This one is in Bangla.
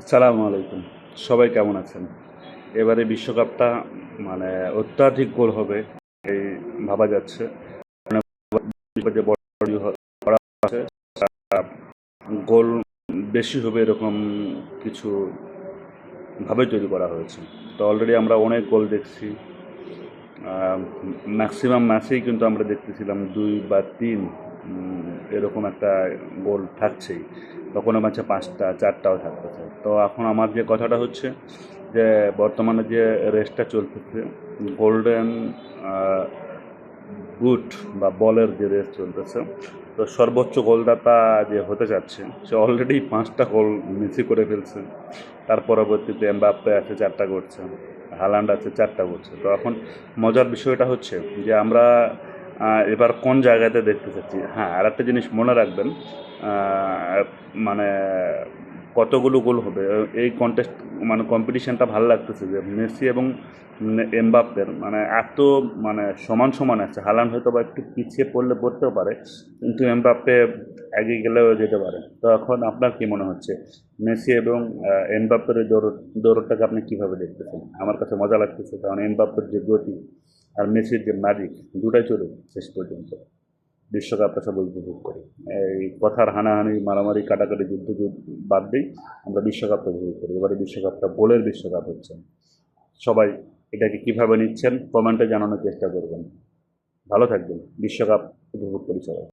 আসসালামু আলাইকুম। সবাই কেমন আছেন? এবারে বিশ্বকাপটা মানে অত্যাধিক গোল হবে এই ভাবা যাচ্ছে। যে বড় করা আছে গোল বেশি হবে এরকম কিছু ভাবে তৈরি করা হয়েছে। তো অলরেডি আমরা অনেক গোল দেখছি। ম্যাক্সিমাম ম্যাচেই কিন্তু আমরা দেখতেছিলাম ২ বা ৩ এরকম একটা গোল থাকছেই। বা কোনো ম্যাচে ৫টা ৪টাও থাকতেছে। তো এখন আমার যে কথাটা হচ্ছে যে বর্তমানে যে রেসটা চলতেছে গোল্ডেন বুট বা বলের যে রেস চলতেছে, তো সর্বোচ্চ গোলদাতা যে হতে যাচ্ছে সে অলরেডি ৫টা গোল মেসি করে ফেলছে। তার পরবর্তীতে এমবাপ্পে আছে ৪টা করছে, হালান্ড আছে ৪টা করছে। তো এখন মজার বিষয়টা হচ্ছে যে আমরা এবার কোন জায়গাতে দেখতে চাচ্ছি। হ্যাঁ, আর একটা জিনিস মনে রাখবেন, মানে কতগুলো গোল হবে এই কন্টেস্ট, মানে কম্পিটিশনটা ভালো লাগতেছে যে মেসি এবং এমবাপ্পের মানে এত মানে সমান সমান আছে। হালান্ড হয়তো বা একটু পিছিয়ে পড়লে পড়তেও পারে, কিন্তু এমবাপ্পে এগিয়ে গেলেও যেতে পারে। তো এখন আপনার কি মনে হচ্ছে মেসি এবং এমবাপ্পের এই দৌড়টাকে আপনি কীভাবে দেখতেছেন? আমার কাছে মজা লাগতেছে, কারণ এমবাপ্পের যে গতি আর মেসির যে ম্যাজিক দুটাই চলুক শেষ পর্যন্ত। বিশ্বকাপটা সবাই উপভোগ করি। এই কথার হানাহানি মারামারি কাটাকাটি যুদ্ধ বাদ দিই, আমরা বিশ্বকাপটা উপভোগ করি। এবারে বিশ্বকাপটা গোলের বিশ্বকাপ হচ্ছে। সবাই এটাকে কীভাবে নিচ্ছেন কমেন্টে জানানোর চেষ্টা করবেন। ভালো থাকবেন। বিশ্বকাপ উপভোগ করি সবাই।